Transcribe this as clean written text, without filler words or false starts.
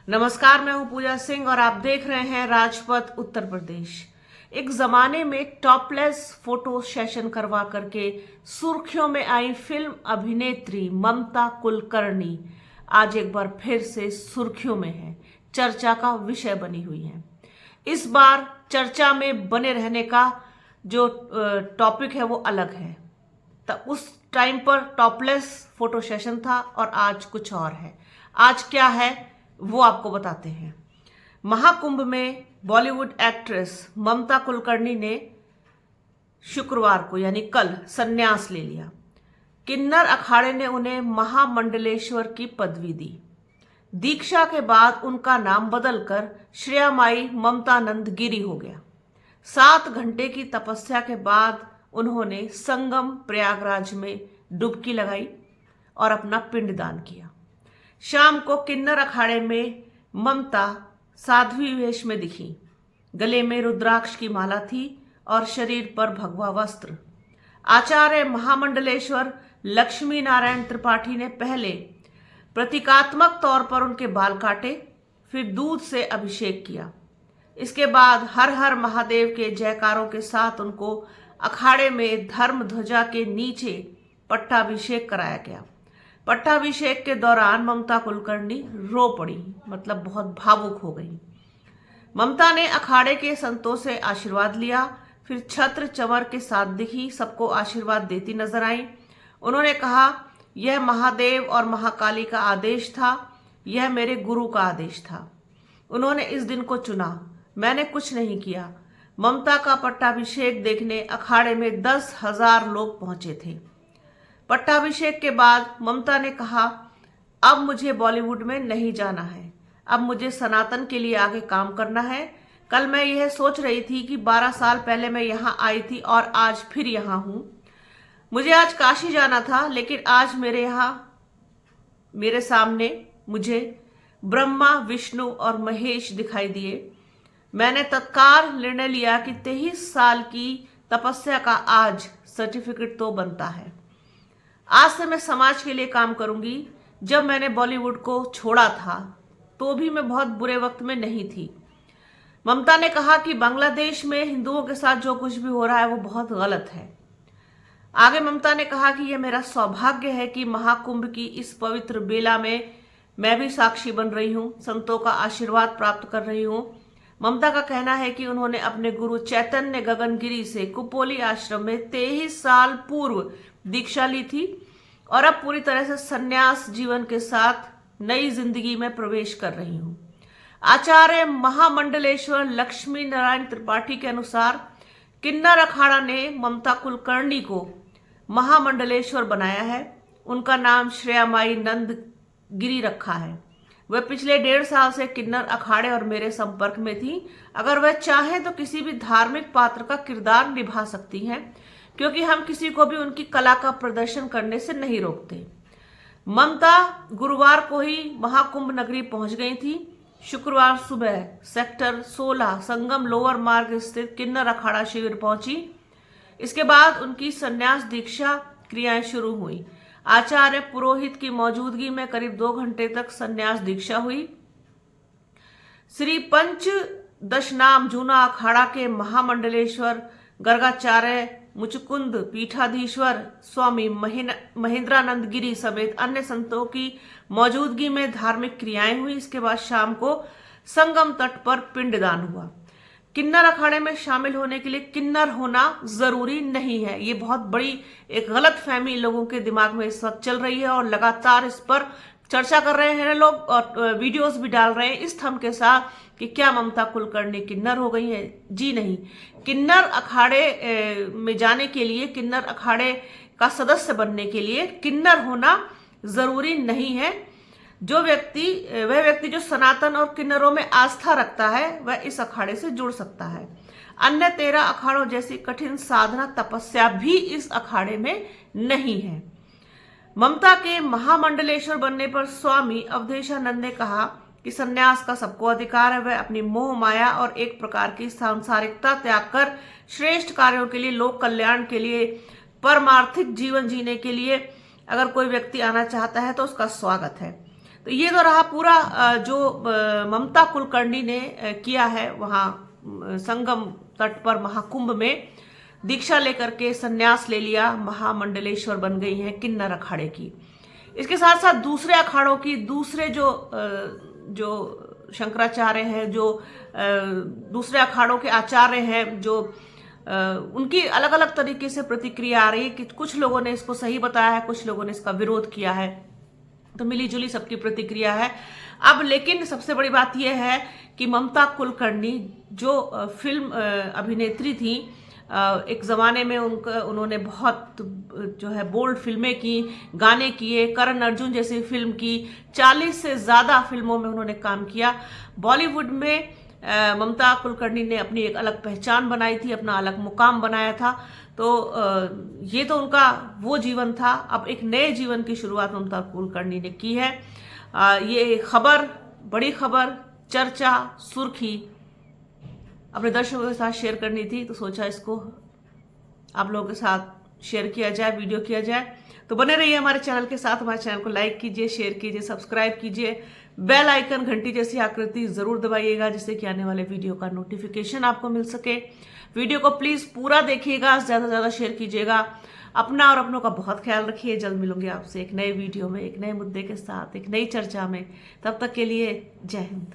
नमस्कार, मैं हूं पूजा सिंह और आप देख रहे हैं राजपथ उत्तर प्रदेश। एक जमाने में टॉपलेस फोटो सेशन करवा करके सुर्खियों में आई फिल्म अभिनेत्री ममता कुलकर्णी आज एक बार फिर से सुर्खियों में है, चर्चा का विषय बनी हुई है। इस बार चर्चा में बने रहने का जो टॉपिक है वो अलग है। तब उस टाइम पर टॉपलेस फोटो सेशन था और आज कुछ और है। आज क्या है वो आपको बताते हैं। महाकुंभ में बॉलीवुड एक्ट्रेस ममता कुलकर्णी ने शुक्रवार को यानी कल संन्यास ले लिया। किन्नर अखाड़े ने उन्हें महामंडलेश्वर की पदवी दी। दीक्षा के बाद उनका नाम बदलकर श्रेयामाई ममतानंद गिरी हो गया। 7 घंटे की तपस्या के बाद उन्होंने संगम प्रयागराज में डुबकी लगाई और अपना पिंडदान किया। शाम को किन्नर अखाड़े में ममता साध्वी वेश में दिखी। गले में रुद्राक्ष की माला थी और शरीर पर भगवा वस्त्र। आचार्य महामंडलेश्वर लक्ष्मी नारायण त्रिपाठी ने पहले प्रतीकात्मक तौर पर उनके बाल काटे, फिर दूध से अभिषेक किया। इसके बाद हर हर महादेव के जयकारों के साथ उनको अखाड़े में धर्म ध्वजा के नीचे पट्टाभिषेक कराया गया। पट्टाभिषेक के दौरान ममता कुलकर्णी रो पड़ी, मतलब बहुत भावुक हो गई। ममता ने अखाड़े के संतों से आशीर्वाद लिया, फिर छत्र चमर के साथ दिखी, सबको आशीर्वाद देती नजर आई। उन्होंने कहा, यह महादेव और महाकाली का आदेश था, यह मेरे गुरु का आदेश था। उन्होंने इस दिन को चुना, मैंने कुछ नहीं किया। ममता का पट्टाभिषेक देखने अखाड़े में 10,000 लोग पहुंचे थे। पट्टाभिषेक के बाद ममता ने कहा, अब मुझे बॉलीवुड में नहीं जाना है, अब मुझे सनातन के लिए आगे काम करना है। कल मैं यह सोच रही थी कि 12 साल पहले मैं यहाँ आई थी और आज फिर यहाँ हूँ। मुझे आज काशी जाना था, लेकिन आज मेरे सामने मुझे ब्रह्मा, विष्णु और महेश दिखाई दिए। मैंने तत्काल निर्णय लिया कि 23 साल की तपस्या का आज सर्टिफिकेट तो बनता है। आज से मैं समाज के लिए काम करूंगी। जब मैंने बॉलीवुड को छोड़ा था तो भी मैं बहुत बुरे वक्त में नहीं थी। ममता ने कहा कि बांग्लादेश में हिंदुओं के साथ जो कुछ भी हो रहा है वो बहुत गलत है। आगे ममता ने कहा कि यह मेरा सौभाग्य है कि महाकुंभ की इस पवित्र बेला में मैं भी साक्षी बन रही हूँ, संतों का आशीर्वाद प्राप्त कर रही हूँ। ममता का कहना है कि उन्होंने अपने गुरु चैतन्य गगनगिरी से कुपोली आश्रम में 23 साल पूर्व दीक्षा ली थी और अब पूरी तरह से संन्यास जीवन के साथ नई जिंदगी में प्रवेश कर रही हूँ। आचार्य महामंडलेश्वर लक्ष्मी नारायण त्रिपाठी के अनुसार किन्नर अखाड़ा ने ममता कुलकर्णी को महामंडलेश्वर बनाया है। उनका नाम श्रेयामाई नंद गिरी रखा है। वह पिछले 1.5 साल से किन्नर अखाड़े और मेरे संपर्क में थी। अगर वह चाहें तो किसी भी धार्मिक पात्र का किरदार निभा सकती हैं, क्योंकि हम किसी को भी उनकी कला का प्रदर्शन करने से नहीं रोकते। ममता गुरुवार को ही महाकुंभ नगरी पहुंच गई थी। शुक्रवार सुबह सेक्टर 16 संगम लोअर मार्ग स्थित किन्नर अखाड़ा शिविर पहुंची। इसके बाद उनकी संन्यास दीक्षा क्रियाएं शुरू हुई। आचार्य पुरोहित की मौजूदगी में करीब 2 घंटे तक संन्यास दीक्षा हुई। श्री पंच दशनाम जूना अखाड़ा के महामंडलेश्वर गर्गाचार्य मुचकुंद पीठाधीश्वर स्वामी महेंद्रानंद गिरी समेत अन्य संतों की मौजूदगी में धार्मिक क्रियाएं हुई। इसके बाद शाम को संगम तट पर पिंडदान हुआ। किन्नर अखाड़े में शामिल होने के लिए किन्नर होना जरूरी नहीं है। ये बहुत बड़ी एक गलत फहमी लोगों के दिमाग में इस वक्त चल रही है और लगातार इस पर चर्चा कर रहे हैं लोग और वीडियोस भी डाल रहे हैं इस थंब के साथ कि क्या ममता कुलकर्णी किन्नर हो गई है। जी नहीं, किन्नर अखाड़े में जाने के लिए, किन्नर अखाड़े का सदस्य बनने के लिए किन्नर होना जरूरी नहीं है। वह व्यक्ति जो सनातन और किन्नरों में आस्था रखता है वह इस अखाड़े से जुड़ सकता है। अन्य 13 अखाड़ों जैसी कठिन साधना तपस्या भी इस अखाड़े में नहीं है। ममता के महामंडलेश्वर बनने पर स्वामी अवधेशानंद ने कहा कि संन्यास का सबको अधिकार है। वह अपनी मोह माया और एक प्रकार की सांसारिकता त्याग कर श्रेष्ठ कार्यों के लिए, लोक कल्याण के लिए, परमार्थिक जीवन जीने के लिए अगर कोई व्यक्ति आना चाहता है तो उसका स्वागत है। तो ये तो रहा पूरा जो ममता कुलकर्णी ने किया है वहाँ संगम तट पर महाकुंभ में दीक्षा लेकर के संन्यास ले लिया, महामंडलेश्वर बन गई हैं किन्नर अखाड़े की। इसके साथ साथ दूसरे अखाड़ों की दूसरे जो शंकराचार्य हैं, जो दूसरे अखाड़ों के आचार्य हैं, जो उनकी अलग अलग तरीके से प्रतिक्रिया आ रही है कि कुछ लोगों ने इसको सही बताया है, कुछ लोगों ने इसका विरोध किया है, तो मिली जुली सबकी प्रतिक्रिया है। अब लेकिन सबसे बड़ी बात यह है कि ममता कुलकर्णी जो फिल्म अभिनेत्री थी, एक ज़माने में उन्होंने बहुत जो है बोल्ड फिल्में की, गाने किए, करण अर्जुन जैसी फिल्म की, 40 से ज़्यादा फिल्मों में उन्होंने काम किया। बॉलीवुड में ममता कुलकर्णी ने अपनी एक अलग पहचान बनाई थी, अपना अलग मुकाम बनाया था। तो ये तो उनका वो जीवन था। अब एक नए जीवन की शुरुआत ममता कुलकर्णी ने की है। ये खबर, बड़ी खबर, चर्चा, सुर्खी अपने दर्शकों के साथ शेयर करनी थी, तो सोचा इसको आप लोगों के साथ शेयर किया जाए, वीडियो किया जाए। तो बने रहिए हमारे चैनल के साथ। हमारे चैनल को लाइक कीजिए, शेयर कीजिए, सब्सक्राइब कीजिए, बेल आइकन घंटी जैसी आकृति जरूर दबाइएगा, जिससे कि आने वाले वीडियो का नोटिफिकेशन आपको मिल सके। वीडियो को प्लीज पूरा देखिएगा, ज्यादा से ज्यादा शेयर कीजिएगा। अपना और अपनों का बहुत ख्याल रखिए। जल्द मिलूंगी आपसे एक नए वीडियो में, एक नए मुद्दे के साथ, एक नई चर्चा में। तब तक के लिए जय हिंद।